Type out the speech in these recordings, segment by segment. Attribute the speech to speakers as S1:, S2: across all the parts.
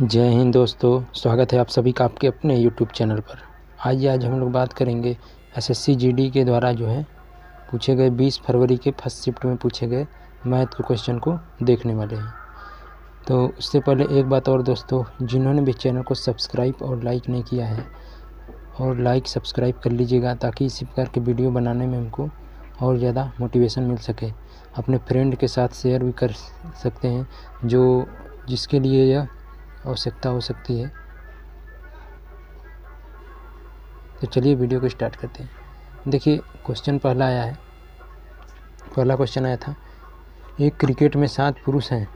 S1: जय हिंद दोस्तों, स्वागत है आप सभी का आपके अपने YouTube चैनल पर। आज हम लोग बात करेंगे SSC GD के द्वारा जो है पूछे गए 20 फरवरी के फर्स्ट शिफ्ट में पूछे गए मैथ के क्वेश्चन को देखने वाले हैं। तो उससे पहले एक बात और दोस्तों, जिन्होंने भी चैनल को सब्सक्राइब और लाइक नहीं किया है और लाइक सब्सक्राइब कर लीजिएगा ताकि इसी प्रकार के वीडियो बनाने में हमको और ज़्यादा मोटिवेशन मिल सके। अपने फ्रेंड के साथ शेयर भी कर सकते हैं जो जिसके लिए यह आवश्यकता हो सकती है। तो चलिए वीडियो को स्टार्ट करते हैं। देखिए क्वेश्चन पहला आया है। पहला क्वेश्चन आया था, एक क्रिकेट में 7 पुरुष हैं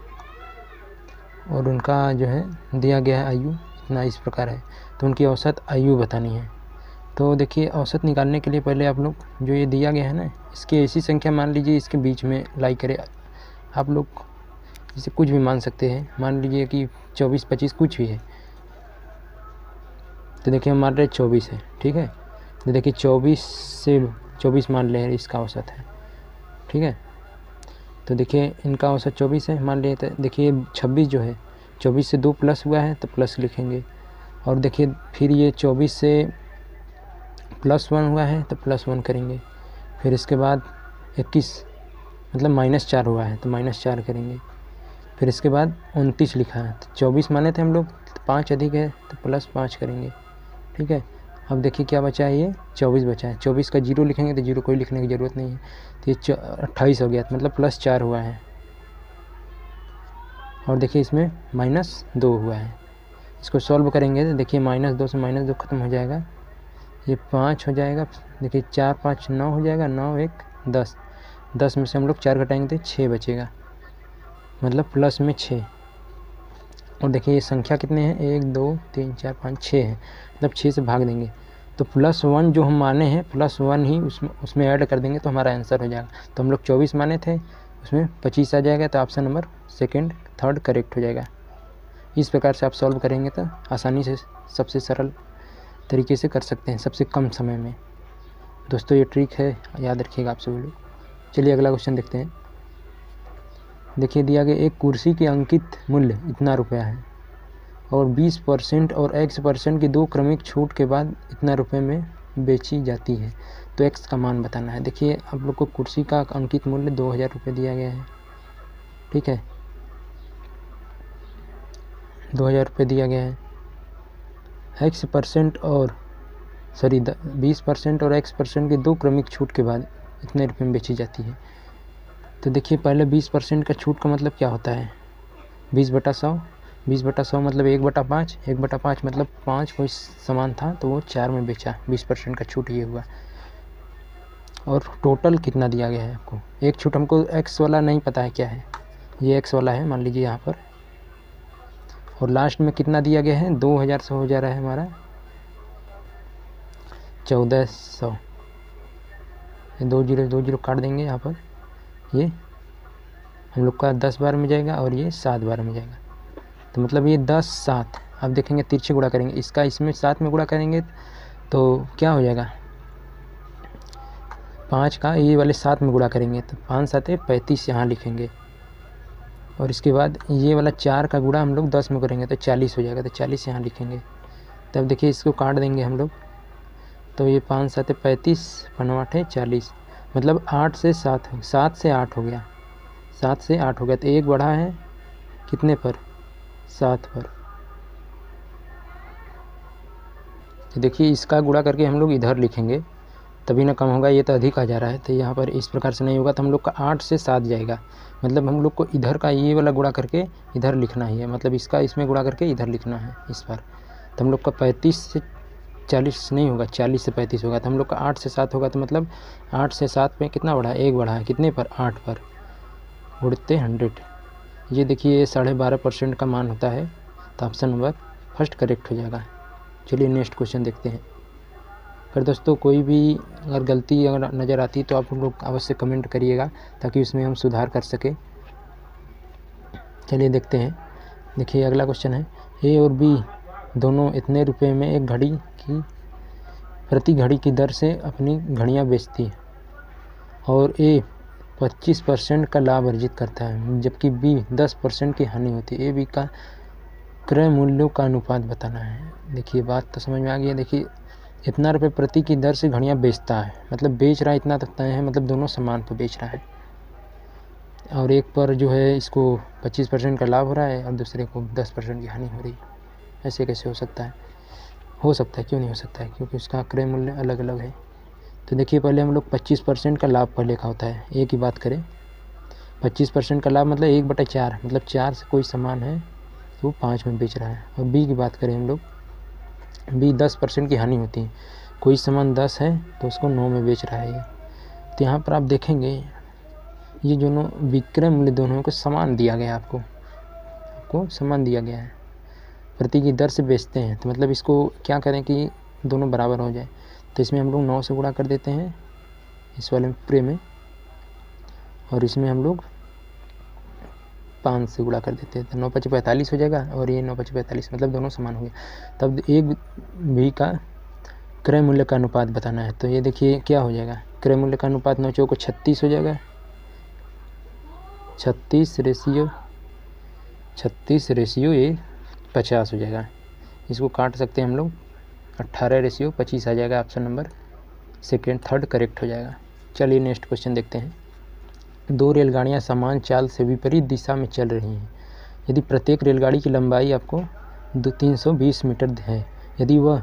S1: और उनका जो है दिया गया है आयु इतना इस प्रकार है, तो उनकी औसत आयु बतानी है। तो देखिए औसत निकालने के लिए पहले आप लोग जो ये दिया गया है ना, इसकी ऐसी संख्या मान लीजिए इसके बीच में लाई करे। आप लोग इसे कुछ भी मान सकते हैं, मान लीजिए कि 24, 25 कुछ भी है। तो देखिए हम मान रहे 24 है, ठीक है। तो देखिए 24 से 24 मान ले इसका औसत है, ठीक है। तो देखिए इनका औसत 24 है मान लिए। तो देखिए 26 जो है 24 से 2 प्लस हुआ है तो प्लस लिखेंगे। और देखिए फिर ये 24 से +1 हुआ है तो +1 करेंगे। फिर इसके बाद 21 मतलब -4 हुआ है तो -4 करेंगे। फिर इसके बाद 29 लिखा है तो 24 माने थे हम लोग, तो 5 अधिक है तो +5 करेंगे, ठीक है। अब देखिए क्या बचा है, ये 24 बचा है। 24 का 0 लिखेंगे तो 0 कोई लिखने की ज़रूरत नहीं है। तो ये 28 हो गया तो मतलब +4 हुआ है। और देखिए इसमें -2 हुआ है। इसको सॉल्व करेंगे तो देखिए -2 से -2 ख़त्म हो जाएगा, ये 5 हो जाएगा। देखिए 4 5 9 हो जाएगा, 9 1 10। 10 में से हम लोग 4 घटाएंगे तो 6 बचेगा, मतलब प्लस में 6। और देखिए ये संख्या कितने हैं, 1 2 3 4 5 6 है, मतलब 6 से भाग देंगे तो +1 जो हम माने हैं +1 ही उसमें ऐड कर देंगे तो हमारा आंसर हो जाएगा। तो हम लोग 24 माने थे, उसमें 25 आ जाएगा, तो option number second third correct हो जाएगा। इस प्रकार से आप सॉल्व करेंगे तो आसानी से सबसे सरल तरीके से कर सकते हैं, सबसे कम समय में। दोस्तों ये ट्रिक है, याद रखिएगा आप सभी लोग। चलिए अगला क्वेश्चन देखते हैं। देखिए दिया गया एक कुर्सी के अंकित मूल्य इतना रुपया है और 20% और X% की 2 क्रमिक छूट के बाद इतना रुपये में बेची जाती है, तो X का मान बताना है। देखिए आप लोग को कुर्सी का अंकित मूल्य 2000 रुपये दिया गया है, ठीक है। 2000 रुपये दिया गया है। X% और 20% और X% की 2 क्रमिक छूट के बाद इतने रुपये में बेची जाती है। तो देखिए पहले 20% का छूट का मतलब क्या होता है, 20/100। 20/100 मतलब 1/5। 1/5 मतलब 5 कोई सामान था तो वो 4 में बेचा, 20% का छूट ये हुआ। और टोटल कितना दिया गया है आपको, एक छूट हमको X वाला नहीं पता है क्या है, ये X वाला है मान लीजिए यहाँ पर। और लास्ट में कितना दिया गया है, 2000 से हो जा रहा है हमारा 1400। 2 0 काट देंगे यहाँ पर, ये हम लोग का 10 बार में जाएगा और ये 7 बार में जाएगा, तो मतलब ये 10 7। अब देखेंगे तिरछे गुणा करेंगे, इसका इसमें 7 में गुणा करेंगे तो क्या हो जाएगा, 5 का ये वाले 7 में गुणा करेंगे तो 5 7 35 यहाँ लिखेंगे। और इसके बाद ये वाला 4 का गुणा हम लोग 10 में करेंगे तो 40 हो जाएगा, तो 40 यहाँ लिखेंगे। तब देखिए इसको काट देंगे हम लोग, तो ये 5 7 35 5 8 40, मतलब 8 से 7 7 से 8 हो गया, 7 से 8 हो गया। तो एक बढ़ा है कितने पर, 7 पर। तो देखिए इसका गुणा करके हम लोग इधर लिखेंगे तभी ना कम होगा, ये तो अधिक आ जा रहा है तो यहाँ पर इस प्रकार से नहीं होगा। तो हम लोग का 8 से 7 जाएगा, मतलब हम लोग को इधर का ये वाला गुणा करके इधर लिखना ही है, मतलब इसका इसमें गुणा करके इधर लिखना है इस बार। तो हम लोग का 35 से 40 नहीं होगा, 40 से 35 होगा। तो हम लोग का 8 से 7 होगा, तो मतलब 8 से 7 में कितना बढ़ा है, 1 बढ़ा है, कितने पर, 8 पर, गुणते 100। ये देखिए 12.5% का मान होता है, तो ऑप्शन नंबर फर्स्ट करेक्ट हो जाएगा। चलिए नेक्स्ट क्वेश्चन देखते हैं। पर दोस्तों कोई भी अगर गलती अगर नज़र आती है तो आप लोग अवश्य कमेंट करिएगा ताकि उसमें हम सुधार कर सकें। चलिए देखते हैं। देखिए अगला क्वेश्चन है, ए और बी दोनों इतने रुपए में एक घड़ी की प्रति घड़ी की दर से अपनी घड़ियां बेचती है और ए 25% का लाभ अर्जित करता है, जबकि बी 10% की हानि होती है। ए बी का क्रय मूल्यों का अनुपात बताना है। देखिए बात तो समझ में आ गई है। देखिए इतना रुपये प्रति की दर से घड़ियाँ बेचता है, मतलब बेच रहा है इतना तक तय है, मतलब दोनों समान पर बेच रहा है। और एक पर जो है इसको 25% का लाभ हो रहा है और दूसरे को 10% की हानि हो रही है। ऐसे कैसे हो सकता है? हो सकता है, क्यों नहीं हो सकता है, क्योंकि उसका क्रय मूल्य अलग अलग है। तो देखिए पहले हम लोग 25% का लाभ पर लिखा होता है। ए की बात करें, 25% का लाभ मतलब 1/4, मतलब 4 से कोई सामान है तो 5 में बेच रहा है। और बी की बात करें हम लोग, बी 10% की हानि होती है, कोई सामान 10 है तो उसको 9 में बेच रहा है ये। तो यहाँ पर आप देखेंगे ये दोनों विक्रय मूल्य दोनों को समान दिया गया है, आपको समान दिया गया है, प्रति की दर से बेचते हैं। तो मतलब इसको क्या करें कि दोनों बराबर हो जाए। तो इसमें हम लोग 9 से गुणा कर देते हैं इस वाले प्रे में, और इसमें हम लोग 5 से गुणा कर देते हैं। तो 9 5 45 हो जाएगा और ये 9 5 45, मतलब दोनों समान हो गए। तब एक भी का क्रय मूल्य का अनुपात बताना है। तो ये देखिए क्या हो जाएगा, क्रय मूल्य का अनुपात 9 चौको 36 हो जाएगा, 36 रेशियो ये 50 हो जाएगा। इसको काट सकते हैं हम लोग, 18:25 आ जाएगा। Option number second third correct हो जाएगा। चलिए नेक्स्ट क्वेश्चन देखते हैं। 2 रेलगाड़ियाँ समान चाल से विपरीत दिशा में चल रही हैं। यदि प्रत्येक रेलगाड़ी की लंबाई आपको 320 मीटर है, यदि वह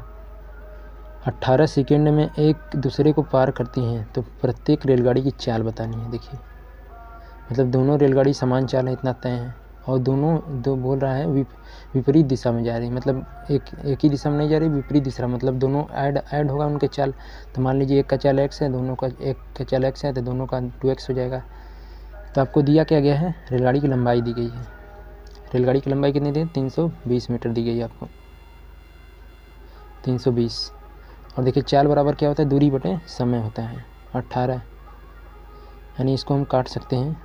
S1: 18 सेकेंड में एक दूसरे को पार करती हैं तो प्रत्येक रेलगाड़ी की चाल बतानी है। देखिए मतलब दोनों रेलगाड़ी समान चाल है इतना तय है, और दो बोल रहा है विपरीत दिशा में जा रही है, मतलब एक ही दिशा में नहीं जा रही, विपरीत दिशा, मतलब दोनों ऐड होगा उनके चाल। तो मान लीजिए एक का चाल x है, दोनों का एक का चाल x है तो दोनों का 2x हो जाएगा। तो आपको दिया क्या गया है, रेलगाड़ी की लंबाई दी गई है। रेलगाड़ी की लंबाई कितनी दी, 320 मीटर दी गई है आपको, 320। और देखिए चाल बराबर क्या होता है, दूरी बटे समय होता है 18, यानी इसको हम काट सकते हैं।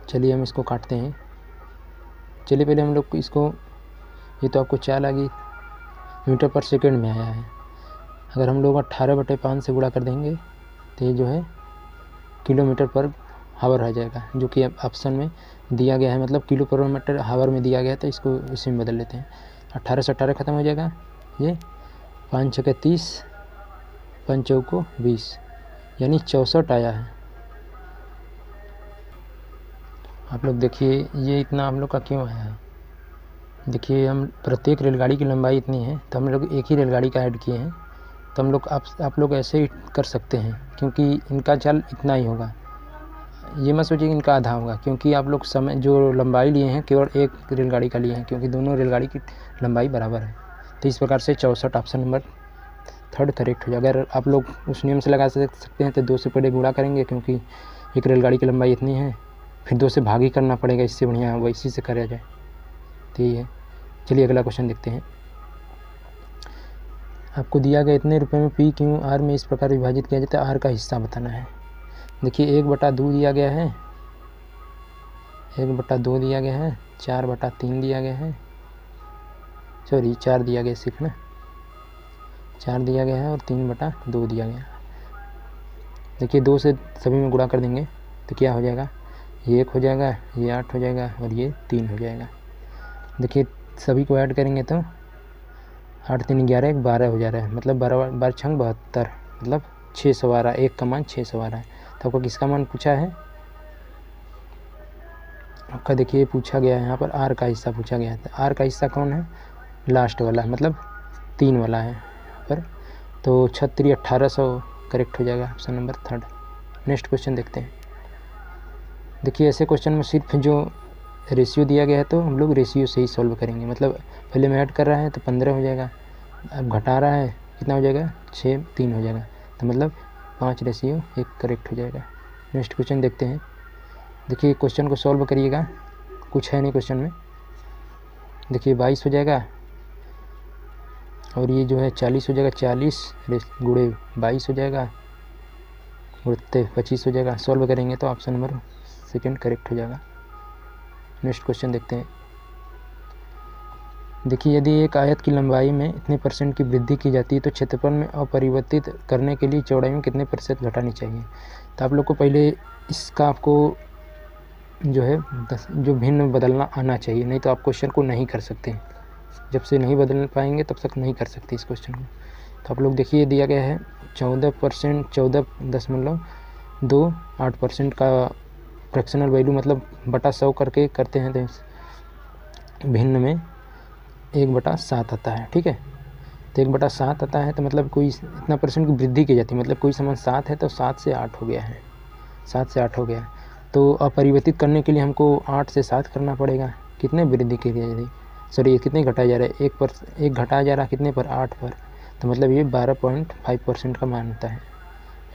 S1: चलिए हम इसको काटते हैं। चलिए पहले हम लोग इसको, ये तो आपको चाल आ गई मीटर पर सेकेंड में आया है। अगर हम लोग 18/5 से गुणा कर देंगे तो ये जो है किलोमीटर पर हावर आ जाएगा, जो कि ऑप्शन में दिया गया है, मतलब किलो पर मीटर हावर में दिया गया है। तो इसको इसी में बदल लेते हैं। 18 से 18 ख़त्म हो जाएगा, ये 5 छक्के 30, 5 चौको 20, यानी 64 आया है। आप लोग देखिए ये इतना हम लोग का क्यों आया है। देखिए हम प्रत्येक रेलगाड़ी की लंबाई इतनी है तो हम लोग एक ही रेलगाड़ी का ऐड किए हैं। तो हम लोग आप लोग ऐसे ही कर सकते हैं, क्योंकि इनका चाल इतना ही होगा। ये मत सोचिए कि इनका आधा होगा, क्योंकि आप लोग समय जो लंबाई लिए हैं केवल एक रेलगाड़ी का लिए हैं, क्योंकि दोनों रेलगाड़ी की लंबाई बराबर है। तो इस प्रकार से 64 ऑप्शन नंबर थर्ड करेक्ट हो जाएगा। अगर आप लोग उस नियम से लगा सकते हैं तो 2 से पहले गुणा करेंगे, क्योंकि एक रेलगाड़ी की लंबाई इतनी है, फिर 2 से भाग ही करना पड़ेगा, इससे बढ़िया होगा इसी से करा जाए। तो ये है। चलिए अगला क्वेश्चन देखते हैं। आपको दिया गया इतने रुपए में पी क्यू आर में इस प्रकार विभाजित किया जाता है, आर का हिस्सा बताना है। देखिए 1/2 दिया गया है, 1/2 दिया गया है, 4/3 दिया गया है, सॉरी 4 दिया गया, सिर्फ ना 4 दिया गया है, और 3/2 दिया गया। देखिए 2 से सभी में गुणा कर देंगे तो क्या हो जाएगा, ये 1 हो जाएगा, ये 8 हो जाएगा और ये 3 हो जाएगा। देखिए सभी को ऐड करेंगे तो 8 3 11 1 12 हो जा रहा है, मतलब 12 छंग 72, मतलब 600 आ रहा है, 1 का मान 600 आ रहा है। तो आपको किसका मान पूछा है, आपका देखिए पूछा गया है यहाँ पर आर का हिस्सा पूछा गया है। तो आर का हिस्सा कौन है, लास्ट वाला, मतलब 3 वाला है पर। तो 36 1800 करेक्ट हो जाएगा, option number third. Next question देखते हैं। देखिए ऐसे क्वेश्चन में सिर्फ जो रेशियो दिया गया है तो हम लोग रेशियो से ही सॉल्व करेंगे, मतलब पहले में ऐड कर रहा है तो 15 हो जाएगा, अब घटा रहा है कितना हो जाएगा, 6 3 हो जाएगा, तो मतलब 5:1 करेक्ट हो जाएगा। नेक्स्ट क्वेश्चन देखते हैं। देखिए क्वेश्चन को सॉल्व करिएगा, कुछ है नहीं क्वेश्चन में। देखिए 22 हो जाएगा और ये जो है 40 हो जाएगा, 40 गुणे 22 हो जाएगा, गुणते 25 हो जाएगा। सॉल्व करेंगे तो ऑप्शन नंबर सेकेंड करेक्ट हो जाएगा। नेक्स्ट क्वेश्चन देखते हैं। देखिए यदि एक आयत की लंबाई में इतने % की वृद्धि की जाती है तो क्षेत्रफल में अपरिवर्तित करने के लिए चौड़ाई में कितने % घटानी चाहिए। तो आप लोग को पहले इसका आपको जो है 10 जो भिन्न बदलना आना चाहिए, नहीं तो आप क्वेश्चन को नहीं कर सकते। जब से नहीं बदल पाएंगे तब तक नहीं कर सकते इस क्वेश्चन को। तो आप लोग देखिए दिया गया है 14%, 14.28% का फ्रैक्शनल वैल्यू मतलब बटा 100 करके करते हैं तो भिन्न में 1/7 आता है। ठीक है, तो 1/7 आता है तो मतलब कोई इतना परसेंट की वृद्धि की जाती है, मतलब कोई समान 7 है तो 7 से 8 हो गया है, 7 से 8 हो गया। तो अपरिवर्तित करने के लिए हमको 8 से 7 करना पड़ेगा। कितने वृद्धि की जाएगी, सॉरी कितने घटाया जा रहा है, एक घटाया जा रहा है कितने पर, 8 पर, तो मतलब ये 12.5% का मान होता है।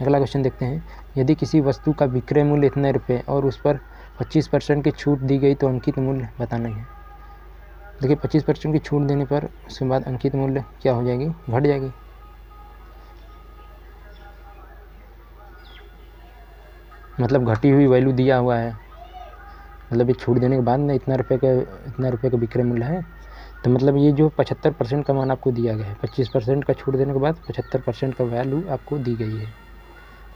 S1: अगला क्वेश्चन देखते हैं, यदि किसी वस्तु का विक्रय मूल्य इतने रुपये और उस पर 25% की छूट दी गई तो अंकित मूल्य बताना है। देखिए 25% की छूट देने पर उसके बाद अंकित मूल्य क्या हो जाएगी, घट जाएगी। मतलब घटी हुई वैल्यू दिया हुआ है, मतलब ये छूट देने के बाद ना इतना रुपये का विक्रय मूल्य है, तो मतलब ये जो 75% का मान आपको दिया गया है, 25% का छूट देने के बाद 75% का वैल्यू आपको दी गई है,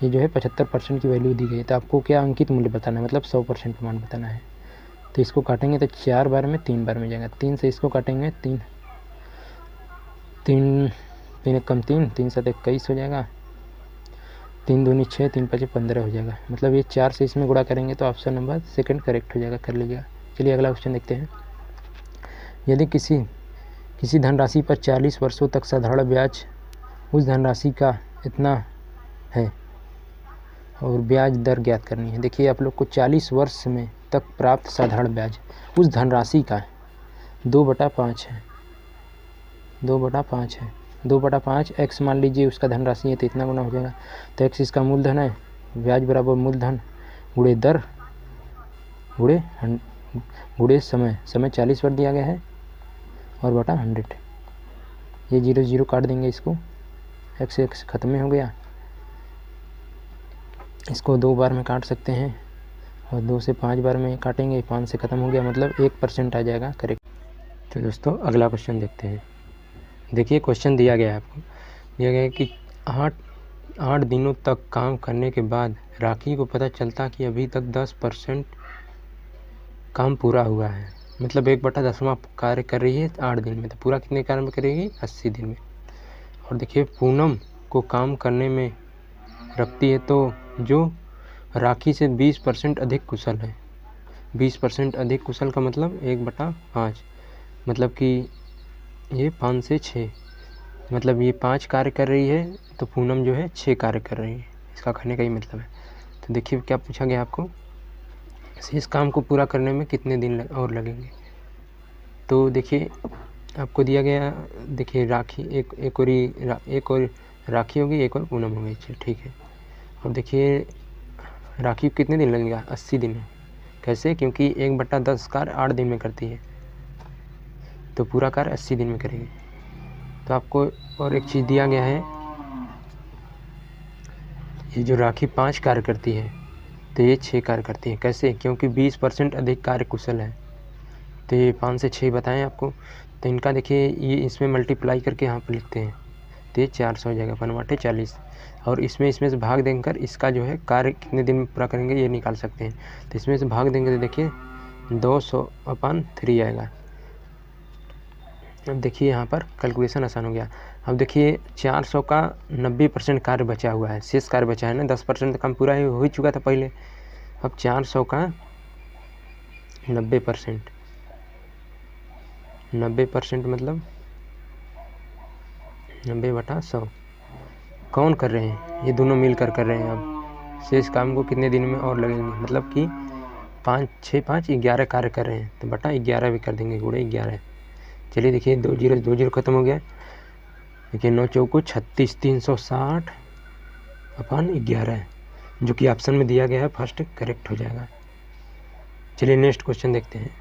S1: ये जो है 75% की वैल्यू दी गई है। तो आपको क्या अंकित मूल्य बताना है, मतलब 100% का मान बताना है। तो इसको काटेंगे तो 4 बार में 3 बार में जाएगा, 3 से इसको काटेंगे, 3 कम 3 7 21 हो जाएगा, 3 दूनी 6 3 5 15 हो जाएगा। मतलब ये 4 से इसमें गुणा करेंगे तो ऑप्शन नंबर सेकंड करेक्ट हो जाएगा, कर लीजिएगा। चलिए अगला क्वेश्चन देखते हैं, यदि किसी धनराशि पर 40 वर्षों तक साधारण ब्याज उस धनराशि का इतना है और ब्याज दर ज्ञात करनी है। देखिए आप लोग को 40 वर्ष में तक प्राप्त साधारण ब्याज उस धनराशि का 2/5 है, 2/5 है, 2/5 x मान लीजिए उसका धनराशि है तो इतना गुना हो जाएगा। तो x इसका मूलधन है, ब्याज बराबर मूलधन गुणे दर गुणे समय 40 पर दिया गया है और बटा 100। ये 0 0 काट देंगे, इसको x खत्म में हो गया, इसको 2 बार में काट सकते हैं और 2 से 5 बार में काटेंगे, 5 से ख़त्म हो गया, मतलब 1% आ जाएगा करेक्ट। तो दोस्तों अगला क्वेश्चन देखते हैं। देखिए क्वेश्चन दिया गया है आपको, दिया गया है कि 8 दिनों तक काम करने के बाद राखी को पता चलता कि अभी तक 10% काम पूरा हुआ है, मतलब 1/10वां कार्य कर रही है 8 दिन में, तो पूरा कितने कार्य में करेगी, 80 दिन में। और देखिए पूनम को काम करने में रखती है तो जो राखी से 20% अधिक कुशल है, 20% अधिक कुशल का मतलब 1/5, मतलब कि ये 5 से 6, मतलब ये 5 कार्य कर रही है तो पूनम जो है 6 कार्य कर रही है, इसका कहने का ही मतलब है। तो देखिए क्या पूछा गया आपको, इस काम को पूरा करने में कितने दिन और लगेंगे। तो देखिए आपको दिया गया, देखिए राखी एक और राखी होगी, एक और पूनम होगी, चलिए ठीक है। और देखिए राखी कितने दिन लगेगा, 80 दिन। कैसे, क्योंकि 1/10 कार्य 8 दिन में करती है तो पूरा कार्य 80 दिन में करेगी। तो आपको और एक चीज़ दिया गया है, ये जो राखी 5 कार्य करती है तो ये 6 कार्य करती है। कैसे, क्योंकि 20% अधिक कार्य कुशल है, तो ये 5 से 6 बताएं आपको। तो इनका देखिए ये इसमें मल्टीप्लाई करके यहाँ पर लिखते हैं तो ये 400 हो जाएगा, 5×8 = 40। और इसमें से भाग देकर इसका जो है कार्य कितने दिन में पूरा करेंगे ये निकाल सकते हैं। तो इसमें से भाग देंगे तो देखिए 200/3 आएगा। अब देखिए यहाँ पर कैलकुलेशन आसान हो गया। अब देखिए 400 का 90% कार्य बचा हुआ है, शेष कार्य बचा है ना, 10% काम पूरा हो ही चुका था पहले। अब 400 का 90%, 90% मतलब 90/100 कौन कर रहे हैं, ये दोनों मिलकर कर रहे हैं। अब शेष काम को कितने दिन में और लगेंगे, मतलब कि 5 6 5 11 कार्य कर रहे हैं तो बटा 11 भी कर देंगे, गुणे 11। चलिए देखिए 2 0 खत्म हो गया। देखिए 9 चौको 36, 360/11 जो कि ऑप्शन में दिया गया है फर्स्ट करेक्ट हो जाएगा। चलिए नेक्स्ट क्वेश्चन देखते हैं।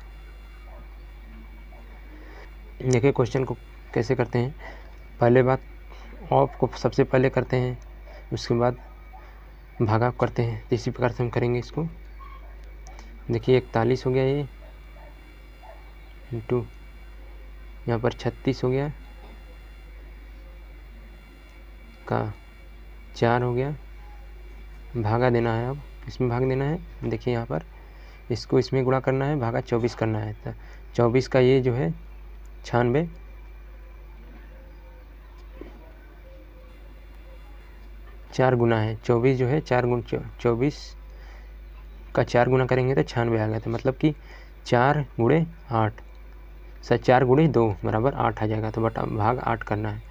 S1: देखिए क्वेश्चन को कैसे करते हैं, पहले बात ऑफ को सबसे पहले करते हैं, उसके बाद भागा करते हैं, तो इसी प्रकार से हम करेंगे इसको। देखिए 41 हो गया ये, इंटू यहाँ पर 36 हो गया का 4 हो गया, भागा देना है। अब इसमें भाग देना है, देखिए यहाँ पर इसको इसमें गुणा करना है, भागा 24 करना है। तो 24 का ये जो है 96, 4 गुना है 24 जो है 4 गुण 24 का 4 गुना करेंगे तो 96 आ गया। तो मतलब कि 4 गुणे 8 4 गुणे 2 बराबर 8 आ जाएगा। तो बटा भाग 8 करना है।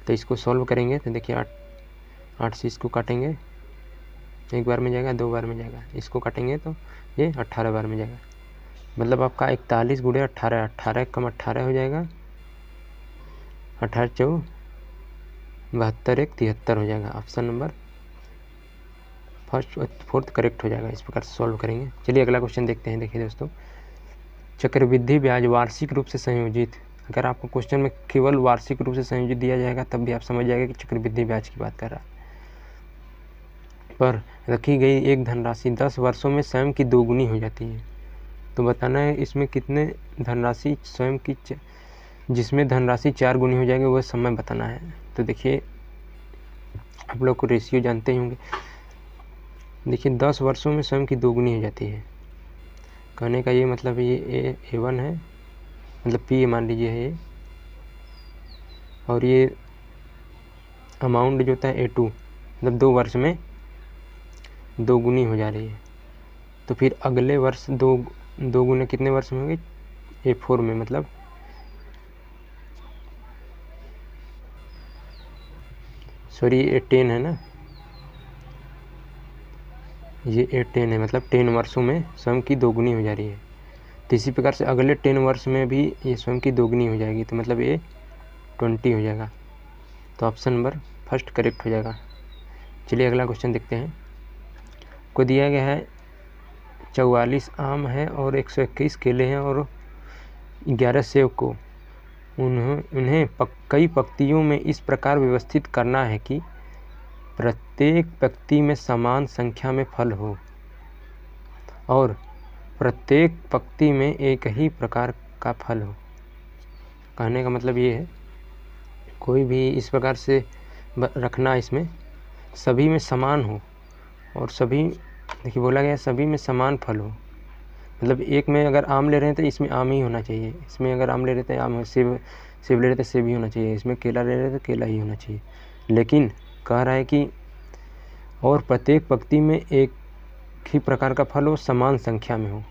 S1: तो इसको सॉल्व करेंगे तो देखिए 8 से इसको काटेंगे, एक बार में जाएगा, 2 बार में जाएगा। इसको काटेंगे तो ये 18 बार में जाएगा। मतलब आपका 41 गुणे 18, 18 कम 18 हो जाएगा, 18 4 72 1 73 हो जाएगा। ऑप्शन नंबर फोर्थ करेक्ट हो जाएगा। इस प्रकार से सॉल्व करेंगे। चलिए अगला क्वेश्चन देखते हैं। देखिए दोस्तों, चक्रवृद्धि ब्याज वार्षिक रूप से संयोजित, अगर आपको क्वेश्चन में केवल वार्षिक रूप से संयोजित दिया जाएगा तब भी आप समझ जाएगा कि चक्रवृद्धि ब्याज की बात कर रहा है। पर रखी गई एक धनराशि 10 वर्षों में स्वयं की दोगुनी हो जाती है। तो बताना है इसमें कितने धनराशि स्वयं की, जिसमें धनराशि 4 गुनी हो जाएगी वह समय बताना है। तो देखिए आप लोग को रेशियो जानते ही होंगे। देखिए 10 वर्षों में स्वयं की दोगुनी हो जाती है। कहने का ये मतलब ये A1 है, मतलब P मान लीजिए है ये, और ये अमाउंट जो होता है A2, मतलब 2 वर्ष में दोगुनी हो जा रही है। तो फिर अगले वर्ष दो गुने कितने वर्ष में होंगे, A4 में, मतलब सॉरी A10 है ना, ये A10 है, मतलब 10 वर्षों में स्वयं की दोगुनी हो जा रही है। तो इसी प्रकार से अगले 10 वर्ष में भी ये स्वयं की दोगुनी हो जाएगी। तो मतलब ये 20 हो जाएगा। तो ऑप्शन नंबर फर्स्ट करेक्ट हो जाएगा। चलिए अगला क्वेश्चन देखते हैं। को दिया गया है 44 आम है और 121 केले हैं और 11 सेब को उन्हें कई पंक्तियों में इस प्रकार व्यवस्थित करना है कि प्रत्येक पंक्ति में समान संख्या में फल हो और प्रत्येक पंक्ति में एक ही प्रकार का फल हो। कहने का मतलब ये है, कोई भी इस प्रकार से रखना, इसमें सभी में समान हो और सभी, देखिए बोला गया सभी में समान फल हो। मतलब एक में अगर आम ले रहे हैं तो इसमें आम ही होना चाहिए, इसमें अगर आम ले रहे थे आम, सेब ले रहे थे सेब ही होना चाहिए, इसमें केला ले रहे थे केला ही होना चाहिए। लेकिन कह रहा है कि और प्रत्येक पंक्ति में एक ही प्रकार का फल हो, समान संख्या में हो,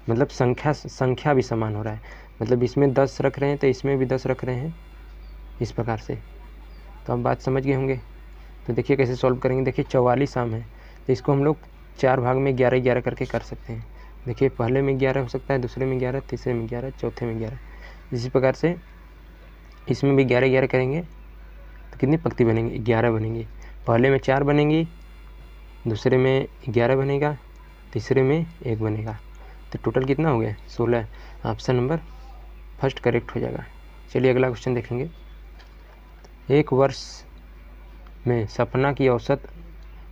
S1: मतलब संख्या भी समान हो रहा है। मतलब इसमें 10 रख रहे हैं तो इसमें भी 10 रख रहे हैं, इस प्रकार से। तो आप बात समझ गए होंगे। तो देखिए कैसे सॉल्व करेंगे। देखिए 44 आम है तो इसको हम लोग 4 भाग में 11-11 करके कर सकते हैं। देखिए पहले में 11 हो सकता है, दूसरे में 11, तीसरे में 11, चौथे में 11। इसी प्रकार से इसमें भी 11-11 करेंगे तो कितनी पंक्ति बनेंगी, 11 बनेंगी। पहले में 4 बनेंगी, दूसरे में 11 बनेगा, तीसरे में 1 बनेगा। तो टोटल कितना हो गया, 16। ऑप्शन नंबर फर्स्ट करेक्ट हो जाएगा। चलिए अगला क्वेश्चन देखेंगे। एक वर्ष में सपना की औसत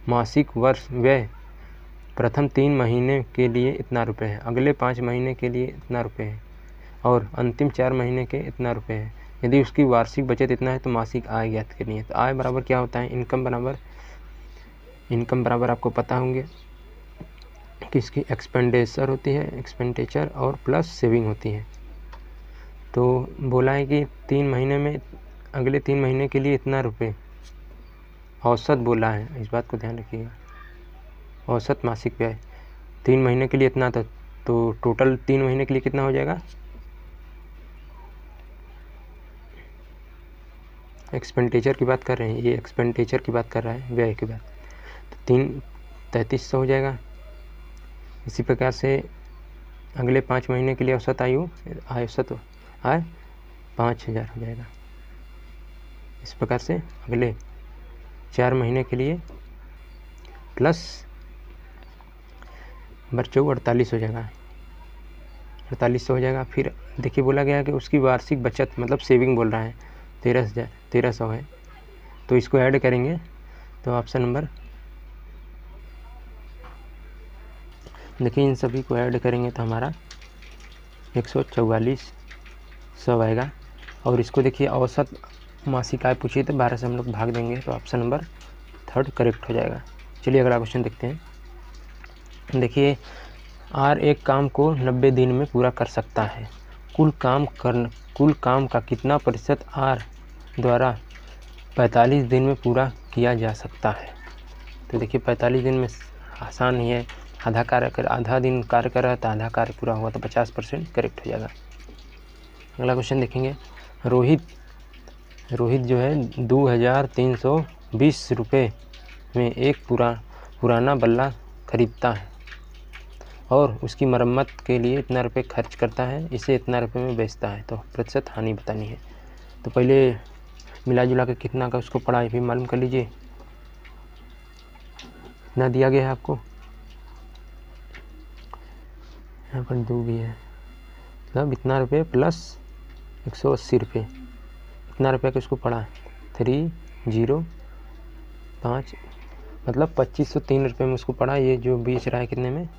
S1: मासिक वर्ष व्यय प्रथम 3 महीने के लिए इतना रुपये है, अगले 5 महीने के लिए इतना रुपये है और अंतिम 4 महीने के इतना रुपये है। यदि उसकी वार्षिक बचत इतना है तो मासिक आय ज्ञात करनी है। तो आय बराबर क्या होता है, इनकम बराबर आपको पता होंगे कि इसकी एक्सपेंडिचर और प्लस सेविंग होती है। तो बोला है कि 3 महीने में, अगले 3 महीने के लिए इतना रुपये औसत बोला है, इस बात को ध्यान रखिएगा। औसत मासिक व्यय 3 महीने के लिए इतना था, तो टोटल 3 महीने के लिए कितना हो जाएगा, एक्सपेंडिचर की बात कर रहे हैं, ये एक्सपेंडिचर की बात कर रहा है, व्यय की बात। तो 3300 हो जाएगा। इसी प्रकार से अगले 5 महीने के लिए औसत आय 5000 हो जाएगा। इस प्रकार से अगले 4 महीने के लिए प्लस बच्चों 48 हो जाएगा, 4800 हो जाएगा। फिर देखिए बोला गया कि उसकी वार्षिक बचत, मतलब सेविंग बोल रहा है, 1300 है। तो इसको ऐड करेंगे तो ऑप्शन नंबर, देखिए इन सभी को ऐड करेंगे तो हमारा 14400 आएगा। और इसको देखिए औसत मासिक आय पूछिए तो 12 से हम लोग भाग देंगे तो ऑप्शन नंबर थर्ड करेक्ट हो जाएगा। चलिए अगला क्वेश्चन देखते हैं। देखिए आर एक काम को 90 दिन में पूरा कर सकता है। कुल काम का कितना प्रतिशत आर द्वारा 45 दिन में पूरा किया जा सकता है। तो देखिए 45 दिन में आसान ही है, आधा दिन कार्य कर रहा था, आधा कार्य पूरा हुआ तो 50% करेक्ट हो जाएगा। अगला क्वेश्चन देखेंगे। रोहित जो है 2320 रुपये में एक पुराना बल्ला खरीदता है और उसकी मरम्मत के लिए इतना रुपये खर्च करता है, इसे इतना रुपये में बेचता है। तो प्रतिशत हानि बतानी है। तो पहले मिला जुला के कितना का उसको पड़ा है भी मालूम कर लीजिए। इतना दिया गया है आपको, यहाँ पर 2 भी है, मतलब इतना रुपये प्लस 180 रुपये, इतना रुपये का उसको पड़ा 305, मतलब 2503 रुपये में उसको पड़ा। ये जो बेच रहा है कितने में,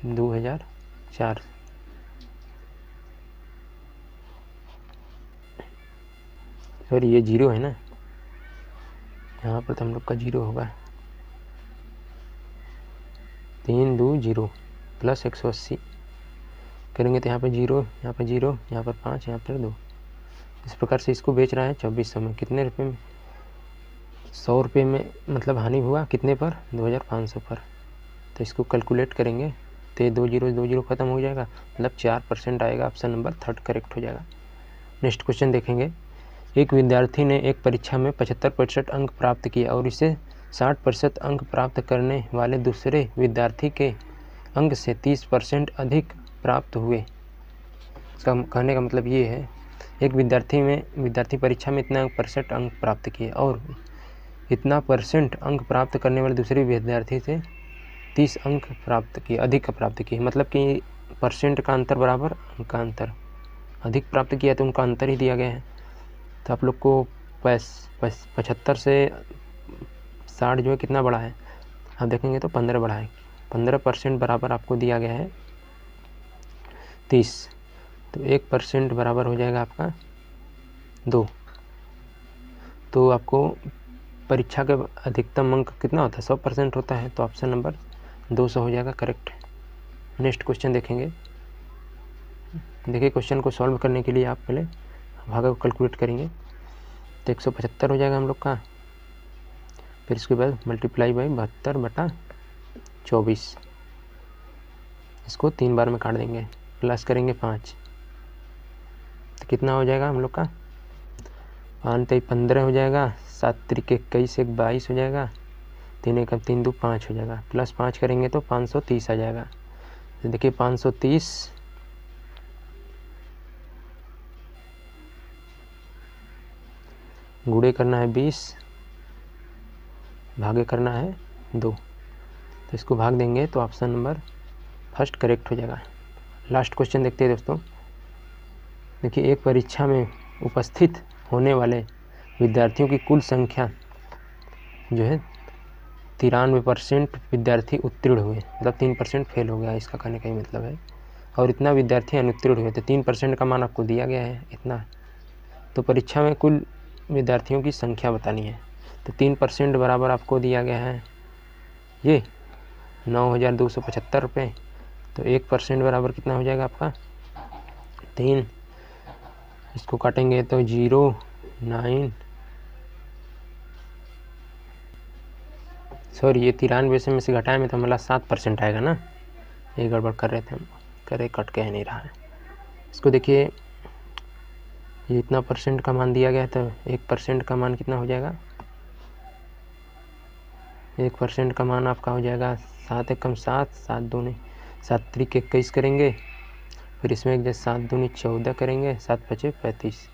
S1: 2004। सॉरी ये 0 है ना, यहाँ पर तो हम लोग का 0 होगा। 3 2 0 प्लस 180 करेंगे तो यहाँ पर 0, यहाँ पर 0, यहाँ पर 5, यहाँ पर 2। इस प्रकार से इसको बेच रहा है 2400 में। कितने रुपये में? 100 रुपये में, मतलब हानि हुआ कितने पर, 2500 पर। तो इसको कैलकुलेट करेंगे तो ये 2 0 खत्म हो जाएगा, मतलब 4% आएगा। ऑप्शन नंबर 3 करेक्ट हो जाएगा। नेक्स्ट क्वेश्चन देखेंगे। एक विद्यार्थी ने एक परीक्षा में 75% अंक प्राप्त किए और इसे 60% अंक प्राप्त करने वाले दूसरे विद्यार्थी के अंक से 30% अधिक प्राप्त हुए। इसका कहने का मतलब ये है, एक विद्यार्थी परीक्षा में इतना % अंक प्राप्त किए और इतना % अंक प्राप्त करने वाले दूसरे विद्यार्थी से 30 अंक प्राप्त किए, अधिक प्राप्त किए। मतलब कि % का अंतर बराबर अंक का अंतर। अधिक प्राप्त किया तो उनका अंतर ही दिया गया है। तो आप लोग को 75 से 60 जो है कितना बड़ा है, आप देखेंगे तो 15 बड़ा है। 15% बराबर आपको दिया गया है 30, तो 1% बराबर हो जाएगा आपका 2। तो आपको परीक्षा का अधिकतम अंक कितना होता है, 100% होता है। तो ऑप्शन नंबर 200 हो जाएगा करेक्ट। नेक्स्ट क्वेश्चन देखेंगे। देखिए क्वेश्चन को सॉल्व करने के लिए आप पहले भागा को कैलकुलेट करेंगे तो 175 हो जाएगा हम लोग का। फिर इसके बाद मल्टीप्लाई बाई 72/24, इसको 3 बार में काट देंगे, प्लस करेंगे 5, तो कितना हो जाएगा हम लोग का, 5 3 15 हो जाएगा, 7 3 21 1 22 हो जाएगा, 3 1 3 2 5 हो जाएगा, प्लस 5 करेंगे तो 530 आ जाएगा। तो देखिए 530 गुणे करना है 20, भागे करना है 2, तो इसको भाग देंगे तो ऑप्शन नंबर 1 करेक्ट हो जाएगा। लास्ट क्वेश्चन देखते हैं दोस्तों। देखिए एक परीक्षा में उपस्थित होने वाले विद्यार्थियों की कुल संख्या जो है 93% विद्यार्थी उत्तीर्ण हुए, मतलब 3% फेल हो गया, इसका कहने का ही मतलब है। और इतना विद्यार्थी अनुत्तीर्ण हुए, तो 3% का मान आपको दिया गया है इतना। तो परीक्षा में कुल विद्यार्थियों की संख्या बतानी है, तो 3% बराबर आपको दिया गया है ये 9275 रुपये। तो 1% बराबर कितना हो जाएगा आपका 3, इसको काटेंगे तो 0 9, सॉरी ये 93 में से घटाए में तो हमारा 7% आएगा ना, ये गड़बड़ कर रहे थे हम, करे कट के नहीं रहा है। इसको देखिए ये इतना % का मान दिया गया है, तो 1% का मान कितना हो जाएगा, 1% का मान आपका हो जाएगा 7 1 7, 7 2 7 3 21 करेंगे, फिर इसमें 7 2 14 करेंगे, 7 5 35।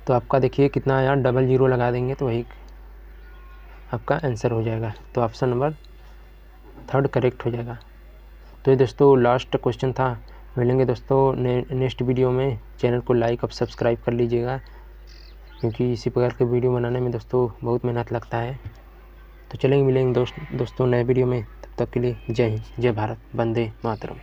S1: तो आपका देखिए कितना आया, 00 लगा देंगे तो वही आपका आंसर हो जाएगा। तो ऑप्शन नंबर 3 करेक्ट हो जाएगा। तो ये दोस्तों लास्ट क्वेश्चन था। मिलेंगे दोस्तों नेक्स्ट वीडियो में। चैनल को लाइक और सब्सक्राइब कर लीजिएगा, क्योंकि इसी प्रकार के वीडियो बनाने में दोस्तों बहुत मेहनत लगता है। तो चलेंगे मिलेंगे दोस्तों नए वीडियो में। तब तक के लिए जय हिंद, जय भारत, वंदे मातरम।